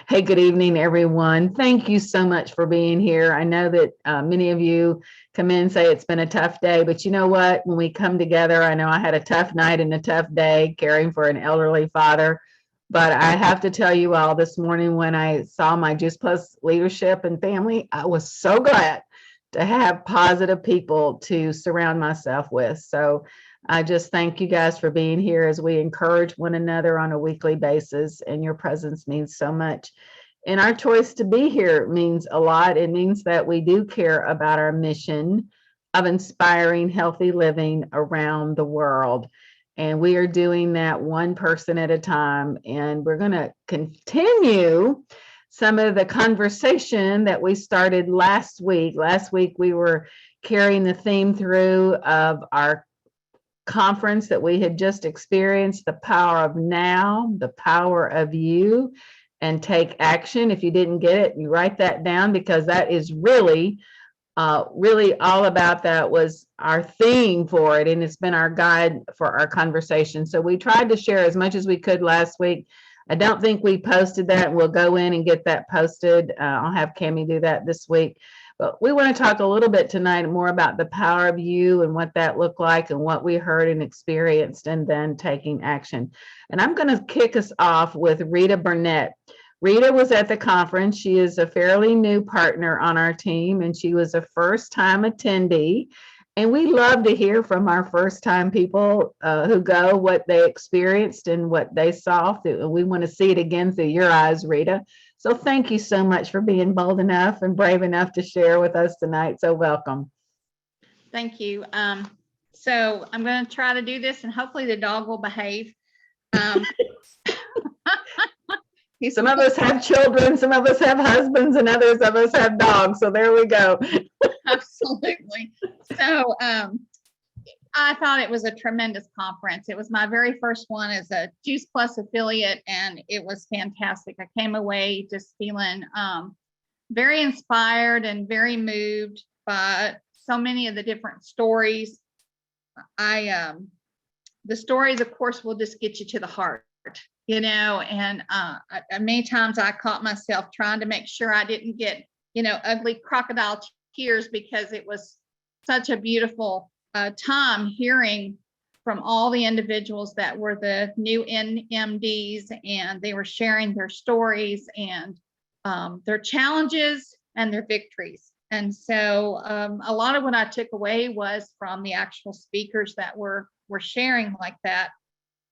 Hey, good evening, everyone. Thank you so much for being here. I know that many of you come in and say it's been a tough day, but you know what? When we come together, I know I had a tough night and a tough day caring for an elderly father. But I have to tell you all this morning when I saw my Juice Plus leadership and family, I was so glad to have positive people to surround myself with. So I just thank you guys for being here as we encourage one another on a weekly basis, and your presence means so much. And our choice to be here means a lot. It means that we do care about our mission of inspiring healthy living around the world. And we are doing that one person at a time. And we're going to continue some of the conversation that we started last week. Last week, we were carrying the theme through of our conference that we had just experienced, the power of now, the power of you, and take action. If you didn't get it, you write that down, because that is really all about that was our theme for it, and it's been our guide for our conversation. So we tried to share as much as we could last week. I don't think we posted that. We'll go in and get that posted. I'll have Cami do that this week. But we want to talk a little bit tonight more about the power of you and what that looked like and what we heard and experienced, and then taking action. And I'm going to kick us off with Rita Burnett. Rita was at the conference. She is a fairly new partner on our team, and she was a first-time attendee. And we love to hear from our first-time people who go, what they experienced and what they saw. We want to see it again through your eyes, Rita. So thank you so much for being bold enough and brave enough to share with us tonight. So welcome. Thank you. So I'm going to try to do this, and hopefully the dog will behave. Some of us have children, some of us have husbands, and others of us have dogs. So there we go. Absolutely. So I thought it was a tremendous conference. It was my very first one as a Juice Plus affiliate, and it was fantastic. I came away just feeling very inspired and very moved by so many of the different stories. The stories, of course, will just get you to the heart, and many times I caught myself trying to make sure I didn't get, ugly crocodile tears, because it was such a beautiful time hearing from all the individuals that were the new NMDs, and they were sharing their stories and their challenges and their victories. And so a lot of what I took away was from the actual speakers that were sharing like that.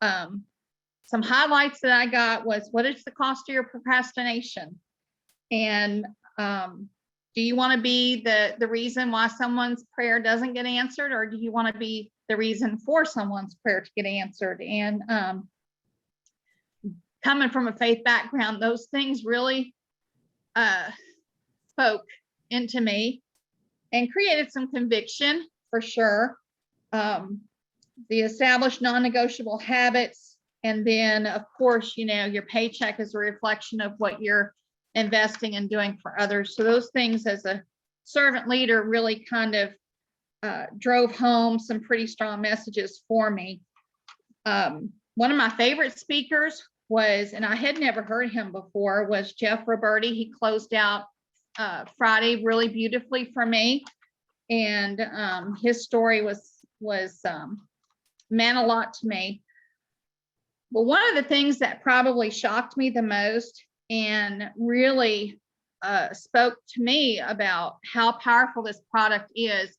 Some highlights that I got was, what is the cost of your procrastination? And do you want to be the reason why someone's prayer doesn't get answered, or do you want to be the reason for someone's prayer to get answered? And coming from a faith background, those things really spoke into me and created some conviction for sure. The established non-negotiable habits, and then of course, your paycheck is a reflection of what you're investing and doing for others. So those things, as a servant leader, really kind of drove home some pretty strong messages for me. One of my favorite speakers was, and I had never heard him before, was Jeff Roberti. He closed out Friday really beautifully for me, and his story was meant a lot to me. But one of the things that probably shocked me the most and really spoke to me about how powerful this product is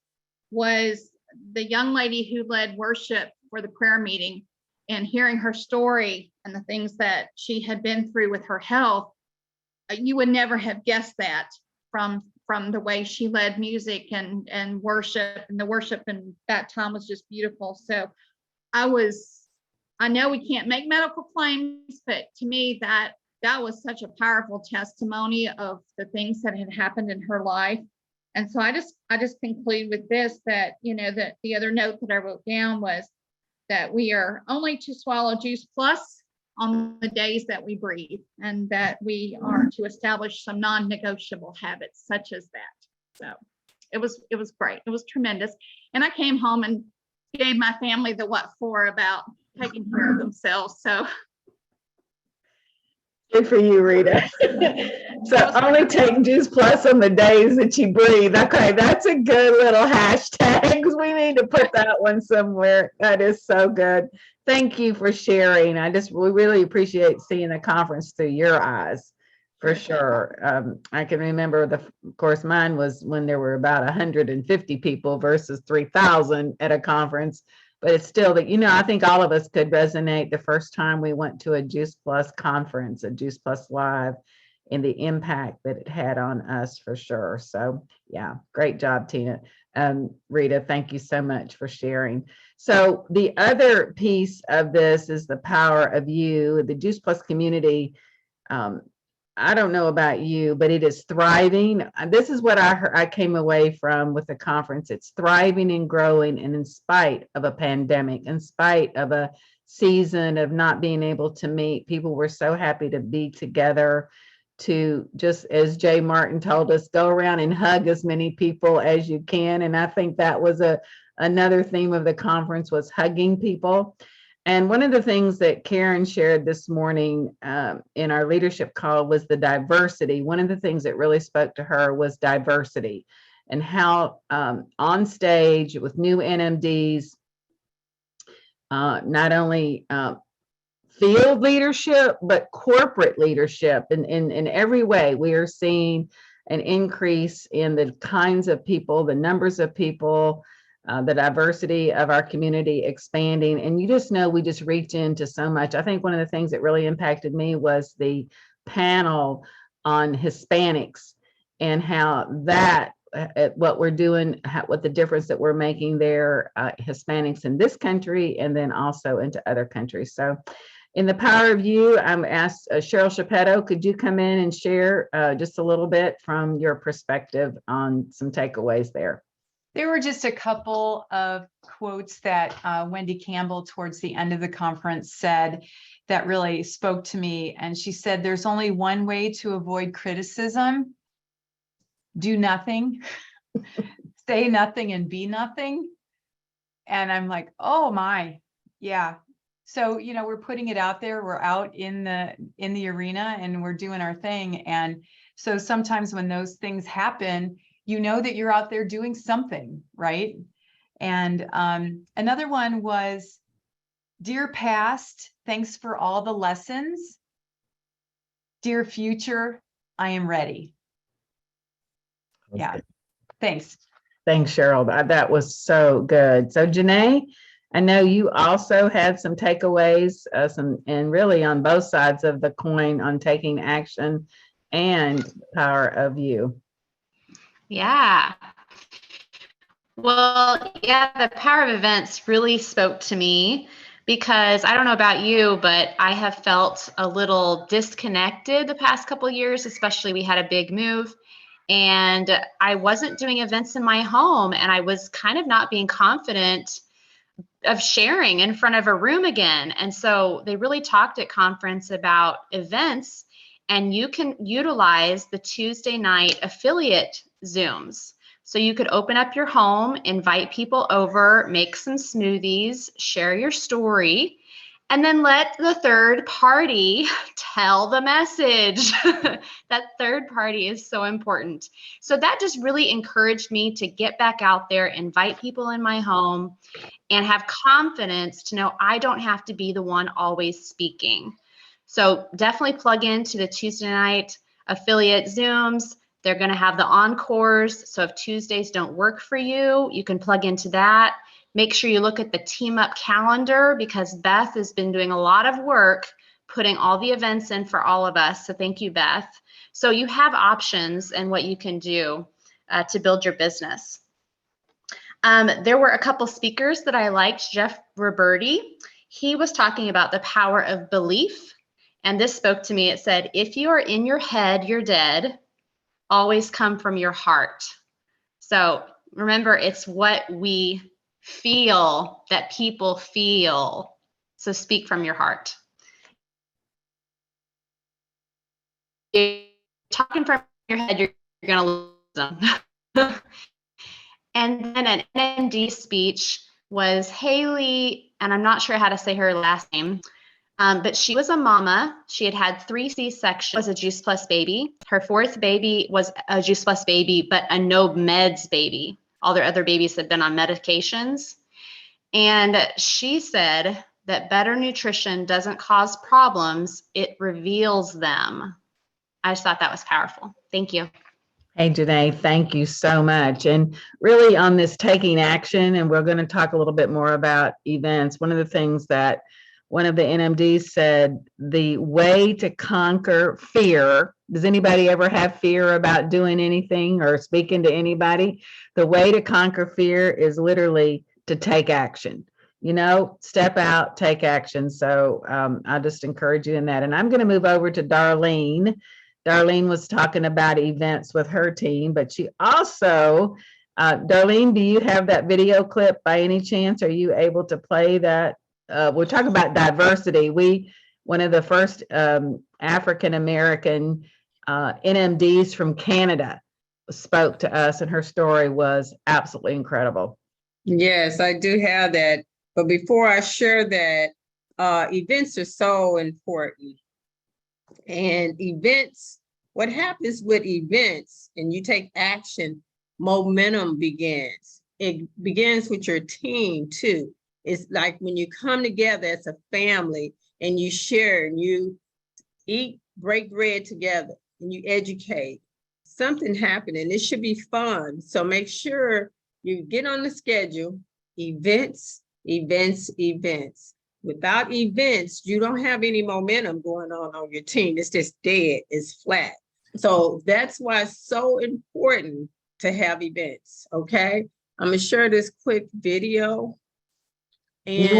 was the young lady who led worship for the prayer meeting, and hearing her story and the things that she had been through with her health. You would never have guessed that from the way she led music and worship, and the worship in that time was just beautiful. So I know we can't make medical claims, but to me that was such a powerful testimony of the things that had happened in her life. And so I just conclude with this, that, that the other note that I wrote down was that we are only to swallow Juice Plus on the days that we breathe, and that we are to establish some non-negotiable habits such as that. So it was great. It was tremendous. And I came home and gave my family the what for about taking care of themselves. So Good for you, Rita. So only take Juice Plus on the days that you breathe. Okay, that's a good little hashtag. We need to put that one somewhere. That is so good. Thank you for sharing. We really appreciate seeing the conference through your eyes, for sure. I can remember of course, mine was when there were about 150 people versus 3,000 at a conference. But it's still that, I think all of us could resonate the first time we went to a Juice Plus conference, a Juice Plus Live, and the impact that it had on us, for sure. So yeah, great job, Tina. Rita, thank you so much for sharing. So the other piece of this is the power of you, the Juice Plus community. I don't know about you, but it is thriving. This is what I heard, I came away from with the conference. It's thriving and growing, and in spite of a pandemic, in spite of a season of not being able to meet, people were so happy to be together, to, just as Jay Martin told us, go around and hug as many people as you can. And I think that was another theme of the conference, was hugging people. And one of the things that Karen shared this morning in our leadership call was the diversity. One of the things that really spoke to her was diversity, and how on stage with new NMDs, not only field leadership, but corporate leadership. In every way, we are seeing an increase in the kinds of people, the numbers of people, the diversity of our community expanding. And you just know, we just reach into so much. I think one of the things that really impacted me was the panel on Hispanics, and how that, what we're doing, what the difference that we're making there, Hispanics in this country, and then also into other countries. So in the power of you, I'm asked Cheryl Shapetto, could you come in and share just a little bit from your perspective on some takeaways there? There were just a couple of quotes that Wendy Campbell towards the end of the conference said that really spoke to me. And she said, there's only one way to avoid criticism: do nothing, say nothing, and be nothing. And I'm like, oh my, yeah. So, we're putting it out there. We're out in the arena, and we're doing our thing. And so sometimes when those things happen, that you're out there doing something, right? And another one was, dear past, thanks for all the lessons. Dear future, I am ready. Yeah, thanks. Thanks, Cheryl. That was so good. So Janae, I know you also had some takeaways, and really on both sides of the coin, on taking action and the power of you. Yeah. Well, yeah, the power of events really spoke to me, because I don't know about you, but I have felt a little disconnected the past couple of years. Especially, we had a big move, and I wasn't doing events in my home, and I was kind of not being confident of sharing in front of a room again. And so they really talked at conference about events, and you can utilize the Tuesday night affiliate Zooms. So you could open up your home, invite people over, make some smoothies, share your story, and then let the third party tell the message. That third party is so important. So that just really encouraged me to get back out there, invite people in my home, and have confidence to know I don't have to be the one always speaking. So definitely plug into the Tuesday night affiliate Zooms. They're going to have the encores. So if Tuesdays don't work for you, you can plug into that. Make sure you look at the Team Up calendar, because Beth has been doing a lot of work putting all the events in for all of us. So thank you, Beth. So you have options and what you can do to build your business. There were a couple speakers that I liked. Jeff Roberti, he was talking about the power of belief. And this spoke to me. It said, if you are in your head, you're dead. Always come from your heart. So remember, it's what we feel that people feel. So speak from your heart. If you're talking from your head, you're going to lose them. And then an NMD speech was Haley, and I'm not sure how to say her last name. But she was a mama. She had had 3 C-sections, was a Juice Plus baby. Her 4th baby was a Juice Plus baby, but a no meds baby. All their other babies had been on medications. And she said that better nutrition doesn't cause problems, it reveals them. I just thought that was powerful. Thank you. Hey, Janae, thank you so much. And really on this taking action, and we're going to talk a little bit more about events. One of the things that one of the NMDs said, the way to conquer fear. Does anybody ever have fear about doing anything or speaking to anybody? The way to conquer fear is literally to take action. You know, step out, take action. So I just encourage you in that. And I'm going to move over to Darlene. Darlene was talking about events with her team, but she also, Darlene, do you have that video clip by any chance? Are you able to play that? We're talking about diversity. One of the first African-American NMDs from Canada spoke to us, and her story was absolutely incredible. Yes, I do have that. But before I share that, events are so important. And events, what happens with events and you take action, momentum begins. It begins with your team too. It's like when you come together as a family and you share and you eat, break bread together and you educate, something happened, and it should be fun. So make sure you get on the schedule, events, events, events. Without events, you don't have any momentum going on your team. It's just dead, it's flat. So that's why it's so important to have events, okay? I'm gonna share this quick video. And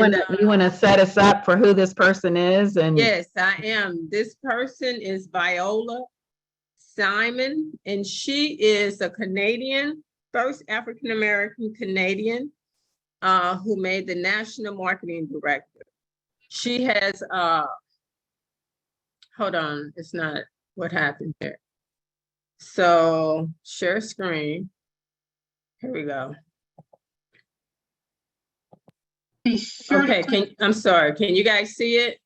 you want to set us up for who this person is? And yes, I am. This person is Viola Simon, and she is a Canadian, first African-American Canadian who made the national marketing director. She has, hold on, it's not what happened here. So share screen. Here we go. Be sure Okay, I'm sorry, can you guys see it?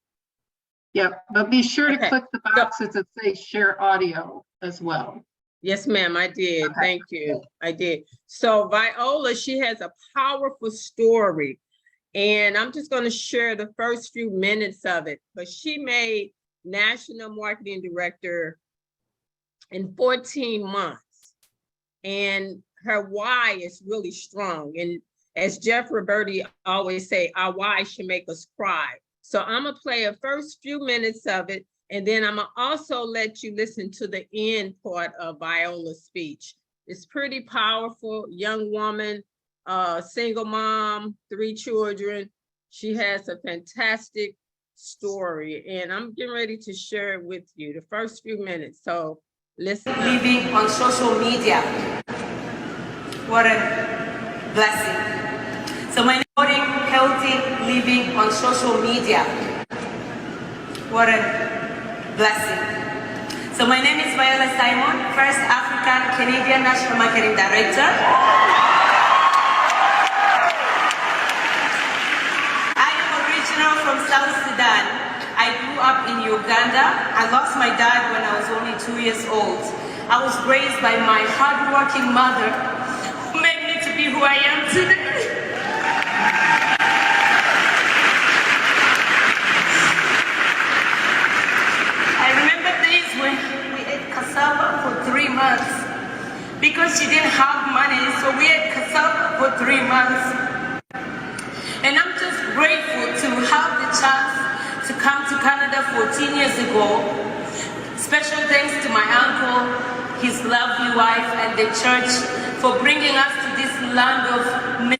Yep, but be sure to Okay. click the boxes that say share audio as well. Yes, ma'am, I did. Okay. Thank you. I did. So Viola, she has a powerful story. And I'm just going to share the first few minutes of it. But she made national marketing director in 14 months. And her why is really strong. And as Jeff Roberti always say, our why should make us cry. So I'm going to play a first few minutes of it. And then I'm going to also let you listen to the end part of Viola's speech. It's pretty powerful, young woman. Single mom, 3 children. She has a fantastic story, and I'm getting ready to share it with you the first few minutes. So listen. Living on social media. What a blessing. So my healthy living on social media. What a blessing. So my name is Viola Simon, first African Canadian National Marketing Director. From South Sudan. I grew up in Uganda. I lost my dad when I was only 2 years old. I was raised by my hardworking mother who made me to be who I am today. I remember days when we ate cassava for 3 months because she didn't have money, so we ate cassava for 3 months. And I'm just grateful to have the chance to come to Canada 14 years ago. Special thanks to my uncle, his lovely wife, and the church for bringing us to this land of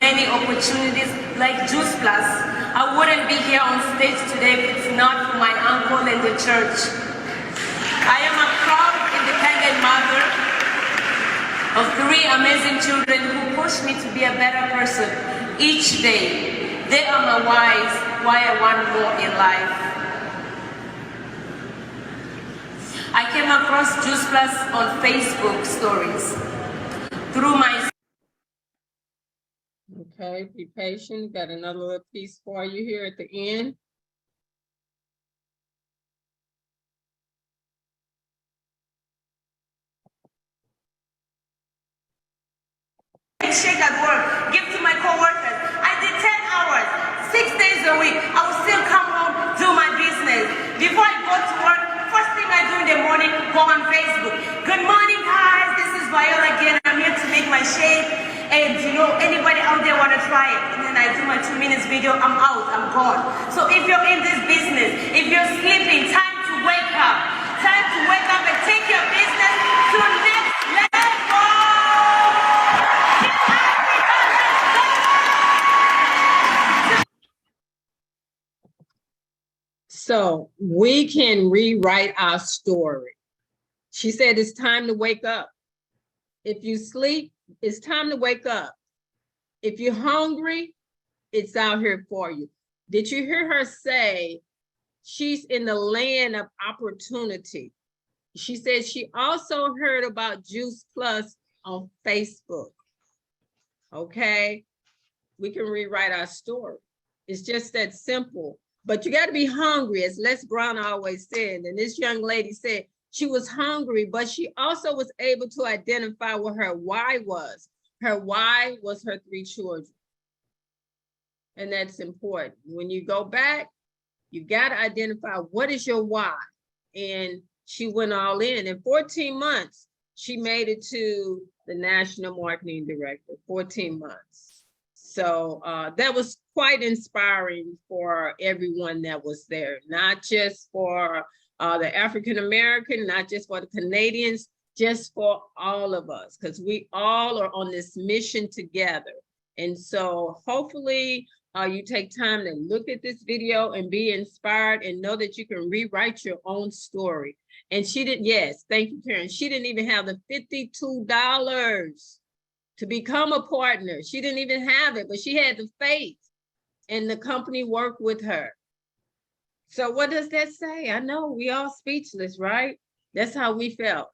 many opportunities like Juice Plus. I wouldn't be here on stage today if it's not for my uncle and the church. I am a proud, independent mother of 3 amazing children who push me to be a better person each day. They are my whys, why I want more in life. I came across Juice Plus on Facebook stories. Through my... Okay, be patient. Got another little piece for you here at the end. coworkers. I did 10 hours, 6 days a week. I would still come home, do my business. Before I go to work, first thing I do in the morning, go on Facebook. Good morning, guys. This is Viola again. I'm here to make my shake. And you know, anybody out there want to try it? And then I do my 2 minutes video. I'm out. I'm gone. So if you're in this business, if you're sleeping, time to wake up. Time to wake up and take your business to the next level. So we can rewrite our story. She said it's time to wake up. If you sleep, it's time to wake up. If you're hungry, it's out here for you. Did you hear her say she's in the land of opportunity? She said she also heard about Juice Plus on Facebook. Okay, we can rewrite our story. It's just that simple. But you got to be hungry, as Les Brown always said. And this young lady said she was hungry, but she also was able to identify what her why was. Her why was her 3 children. And that's important. When you go back, you got to identify what is your why. And she went all in. In 14 months, she made it to the National Marketing Director, 14 months. So that was quite inspiring for everyone that was there, not just for the African-American, not just for the Canadians, just for all of us, because we all are on this mission together. And so hopefully you take time to look at this video and be inspired and know that you can rewrite your own story. And she didn't, yes, thank you, Karen. She didn't even have the $52 to become a partner. She didn't even have it, but she had the faith and the company worked with her. So what does that say? I know we all speechless, right? That's how we felt.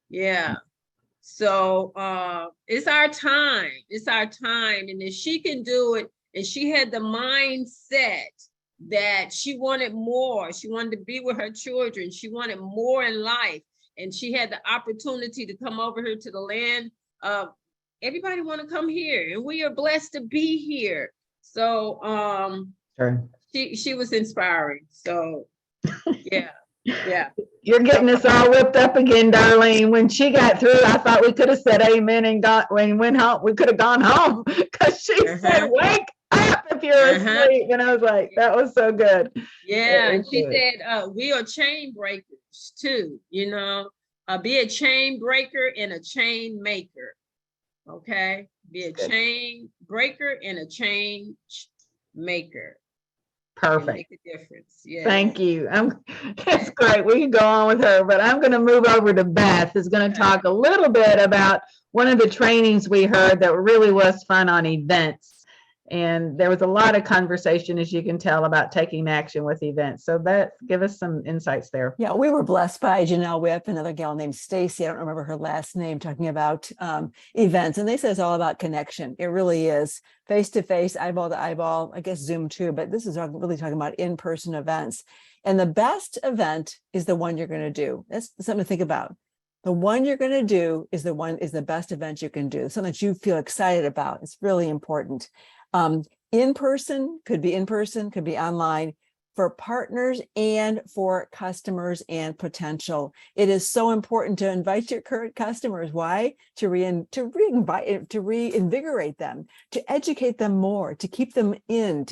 Yeah. So it's our time. It's our time. And if she can do it, and she had the mindset that she wanted more, she wanted to be with her children, she wanted more in life, and she had the opportunity to come over here to the land of everybody want to come here, and we are blessed to be here. So Sure. she was inspiring. So yeah. You're getting us all whipped up again, Darlene. When she got through, I thought we could have said amen and went home. We could have gone home because she said, wake up if you're asleep. And I was like, that was so good. Yeah, and she said, we are chain breakers too, you know, be a chain breaker and a chain maker. Okay, be a chain breaker and a change maker. Perfect. Make a difference. Yeah. Thank you. That's great. We can go on with her, but I'm going to move over to Beth, who's going to talk a little bit about one of the trainings we heard that really was fun on events. And there was a lot of conversation, as you can tell, about taking action with events. So Beth, give us some insights there. Yeah, we were blessed by Janelle Whip, another gal named Stacy. I don't remember her last name, talking about events. And they said it's all about connection. It really is face-to-face, eyeball to eyeball, I guess Zoom too, but this is really talking about in-person events. And the best event is the one you're going to do. That's something to think about. The one you're going to do is the best event you can do, something that you feel excited about. It's really important. In person, could be online, for partners and for customers and potential. It is so important to invite your current customers. Why? To reinvigorate them, to educate them more, to keep them and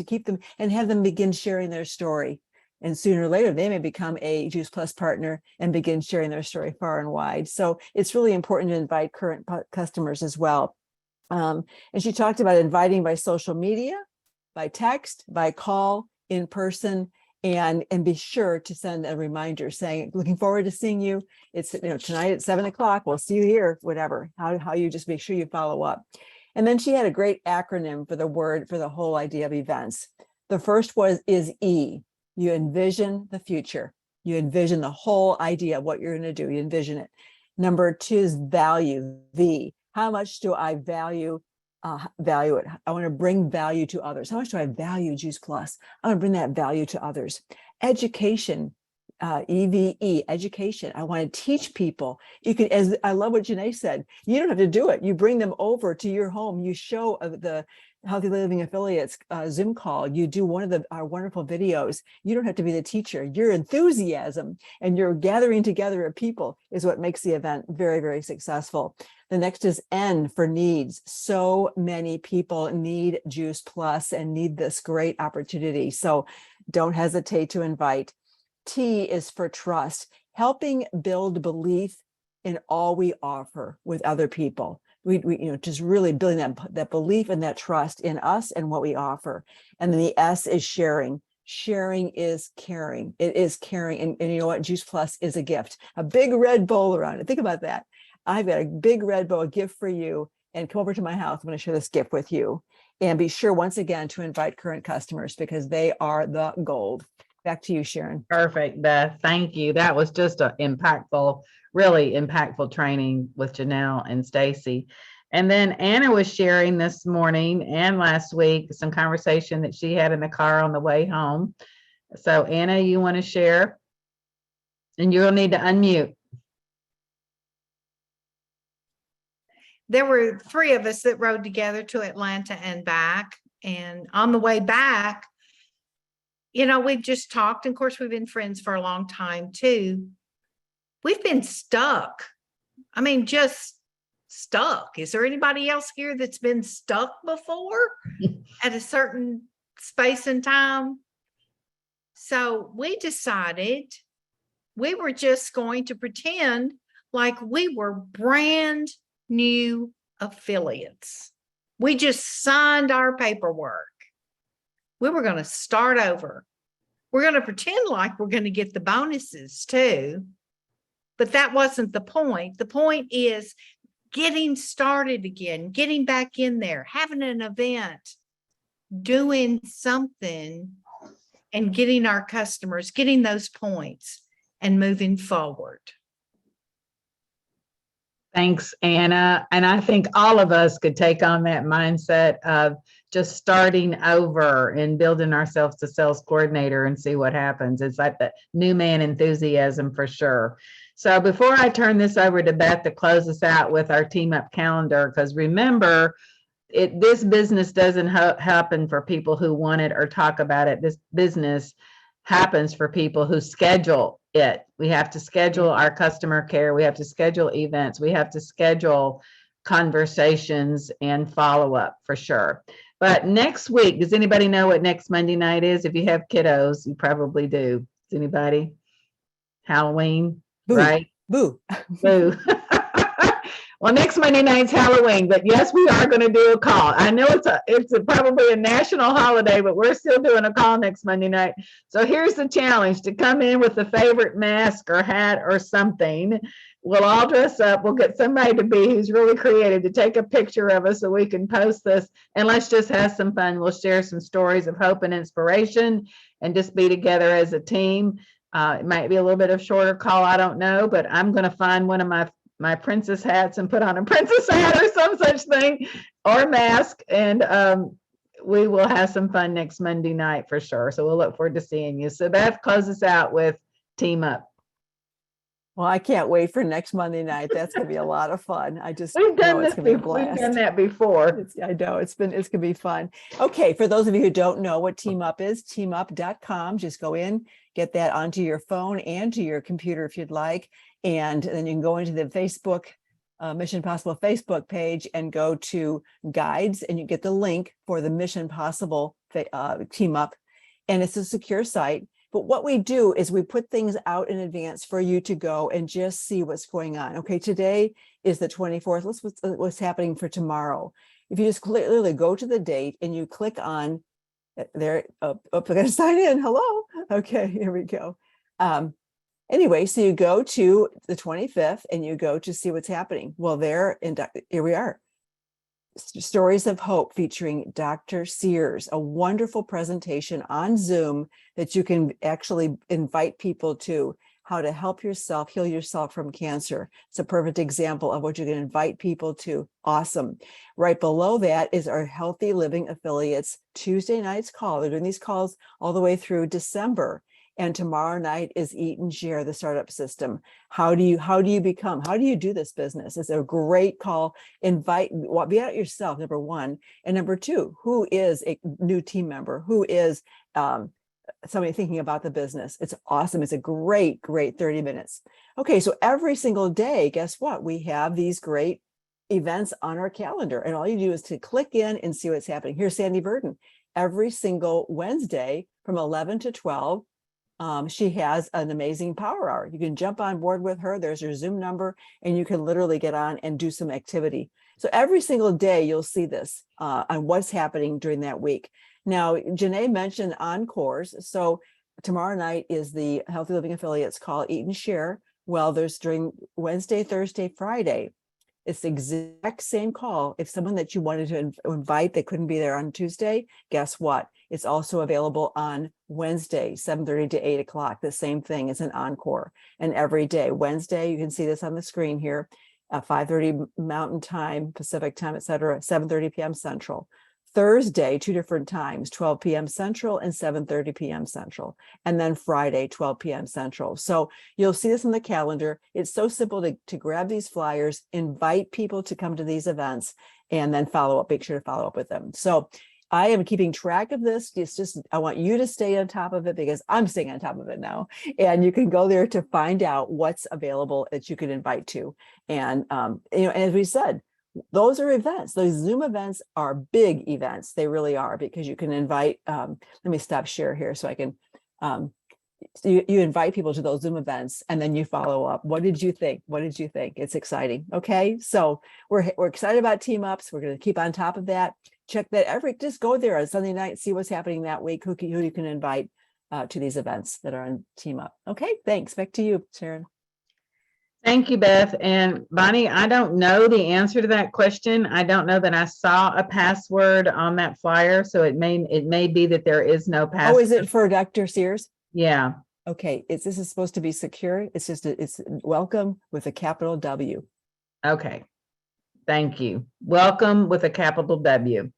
have them begin sharing their story. And sooner or later, they may become a Juice Plus partner and begin sharing their story far and wide. So it's really important to invite current customers as well. And she talked about inviting by social media, by text, by call, in person, and be sure to send a reminder saying, looking forward to seeing you. It's tonight at 7 o'clock. We'll see you here, whatever, how you just make sure you follow up. And then she had a great acronym for the whole idea of events. The first is E. You envision the future. You envision the whole idea of what you're going to do. You envision it. Number 2 is value, V. How much do I value it? I want to bring value to others. How much do I value Juice Plus? I want to bring that value to others. Education, EVE, education. I want to teach people. You can, as I love what Janae said, you don't have to do it. You bring them over to your home. You show Healthy Living Affiliates Zoom call, you do one of our wonderful videos. You don't have to be the teacher. Your enthusiasm and your gathering together of people is what makes the event very, very successful. The next is N for needs. So many people need Juice Plus and need this great opportunity. So don't hesitate to invite. T is for trust, helping build belief in all we offer with other people. We just really building that belief and that trust in us and what we offer. And then the S is sharing. Sharing is caring. It is caring. And you know what? Juice Plus is a gift, a big red bowl around it. Think about that. I've got a big red bowl, a gift for you, and come over to my house. I'm going to share this gift with you. And be sure once again to invite current customers because they are the gold. Back to you, Sharon. Perfect, Beth. Thank you. That was just an impactful, really impactful training with Janelle and Stacy. And then Anna was sharing this morning and last week some conversation that she had in the car on the way home. So Anna, you want to share? And you'll need to unmute. There were 3 of us that rode together to Atlanta and back. And on the way back, you know, we've just talked. And of course, we've been friends for a long time too. We've been stuck. I mean, just stuck. Is there anybody else here that's been stuck before at a certain space and time? So we decided we were just going to pretend like we were brand new affiliates. We just signed our paperwork. We were going to start over. We're going to pretend like we're going to get the bonuses too. But that wasn't the point. The point is getting started again, getting back in there, having an event, doing something and getting our customers, getting those points and moving forward. Thanks, Anna. And I think all of us could take on that mindset of just starting over and building ourselves to sales coordinator and see what happens. It's like the new man enthusiasm for sure. So before I turn this over to Beth to close us out with our team up calendar, because remember, this business doesn't happen for people who want it or talk about it. This business happens for people who schedule it. We have to schedule our customer care. We have to schedule events. We have to schedule conversations and follow up for sure. But next week, does anybody know what next Monday night is? If you have kiddos, you probably do. Does anybody? Halloween, Boo. right? Boo. Boo. Well, next Monday night's Halloween, but yes, we are going to do a call. I know it's probably a national holiday, but we're still doing a call next Monday night. So here's the challenge: to come in with a favorite mask or hat or something. We'll all dress up. We'll get somebody to be who's really creative to take a picture of us so we can post this, and let's just have some fun. We'll share some stories of hope and inspiration and just be together as a team. It might be a little bit of shorter call, I don't know, but I'm going to find one of my princess hats and put on a princess hat or some such thing, or mask, and we will have some fun next Monday night for sure. So we'll look forward to seeing you. So Beth, close us out with Team Up. Well, I can't wait for next Monday night. That's going to be a lot of fun. We've done it's this going to be a before. We've blast. done that before. I know it's going to be fun. Okay, for those of you who don't know what Team Up is, teamup.com. Just go in, get that onto your phone and to your computer if you'd like, and then you can go into the Facebook Mission Possible Facebook page and go to guides, and you get the link for the Mission Possible Team Up, and it's a secure site. But what we do is we put things out in advance for you to go and just see what's going on. Okay, today is the 24th. Let's what's happening for tomorrow. If you just clearly go to the date and you click on there, I gotta sign in. Hello. Okay, here we go. Anyway, so you go to the 25th and you go to see what's happening. Well, here we are. Stories of Hope featuring Dr. Sears, a wonderful presentation on Zoom that you can actually invite people to, how to help yourself, heal yourself from cancer. It's a perfect example of what you can invite people to. Awesome. Right below that is our Healthy Living Affiliates Tuesday nights call. They're doing these calls all the way through December. And tomorrow night is Eat and Share, the startup system. How do you do this business? It's a great call. Be out yourself, number one. And number two, who is a new team member? Who is somebody thinking about the business? It's awesome. It's a great 30 minutes. Okay, so every single day, guess what? We have these great events on our calendar, and all you do is to click in and see what's happening. Here's Sandy Burden. Every single Wednesday from 11 to 12, she has an amazing power hour. You can jump on board with her. There's her Zoom number, and you can literally get on and do some activity. So every single day you'll see this on what's happening during that week. Now, Janae mentioned encores. So tomorrow night is the Healthy Living Affiliates call, Eat and Share. Well, there's during Wednesday, Thursday, Friday. It's the exact same call. If someone that you wanted to invite that couldn't be there on Tuesday, guess what? It's also available on Wednesday, 7:30 to 8 o'clock. The same thing. It's an encore. And every day, Wednesday, you can see this on the screen here, 5:30 Mountain Time, Pacific Time, etc., 7:30 p.m. Central. Thursday, two different times, 12 p.m. Central and 7:30 p.m. Central. And then Friday, 12 p.m. Central. So you'll see this on the calendar. It's so simple to grab these flyers, invite people to come to these events, and then make sure to follow up with them. So I am keeping track of this. It's just, I want you to stay on top of it because I'm staying on top of it now. And you can go there to find out what's available that you can invite to. And, as we said, those are events. Those Zoom events are big events. They really are, because you can invite, let me stop share here so I can, you invite people to those Zoom events and then you follow up. What did you think? What did you think? It's exciting. Okay. So we're excited about team ups. We're going to keep on top of that. Check that just go there on Sunday night, see what's happening that week, who you can invite to these events that are on team up. Okay. Thanks. Back to you, Sharon. Thank you, Beth. And Bonnie, I don't know the answer to that question. I don't know that I saw a password on that flyer. So it may be that there is no password. Oh, is it for Dr. Sears? Yeah. Okay. This is supposed to be secure. It's just, it's welcome with a capital W. Okay. Thank you. Welcome with a capital W.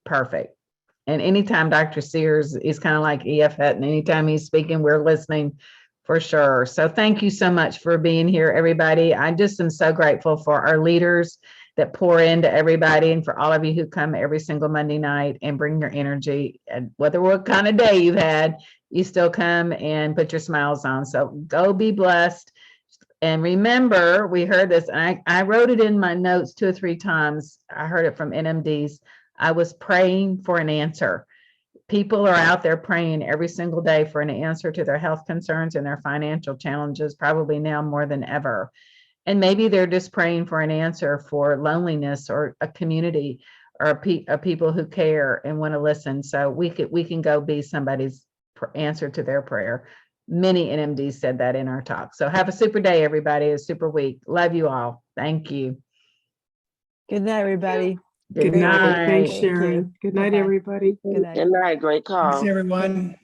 Perfect. And anytime Dr. Sears is kind of like E.F. Hutton, anytime he's speaking, we're listening. For sure. So thank you so much for being here, everybody. I just am so grateful for our leaders that pour into everybody, and for all of you who come every single Monday night and bring your energy, and whether what kind of day you've had, you still come and put your smiles on. So go be blessed. And remember, we heard this, and I wrote it in my notes 2 or 3 times. I heard it from NMDs. I was praying for an answer. People are out there praying every single day for an answer to their health concerns and their financial challenges, probably now more than ever. And maybe they're just praying for an answer for loneliness, or a community, or a people who care and want to listen. So we can go be somebody's answer to their prayer. Many NMDs said that in our talk. So have a super day, everybody. A super week. Love you all. Thank you. Good night, everybody. Good night. Thanks, Thank you. Sharon. Good night, Bye-bye. everybody. Good night. Good night. Great call. Thanks, everyone.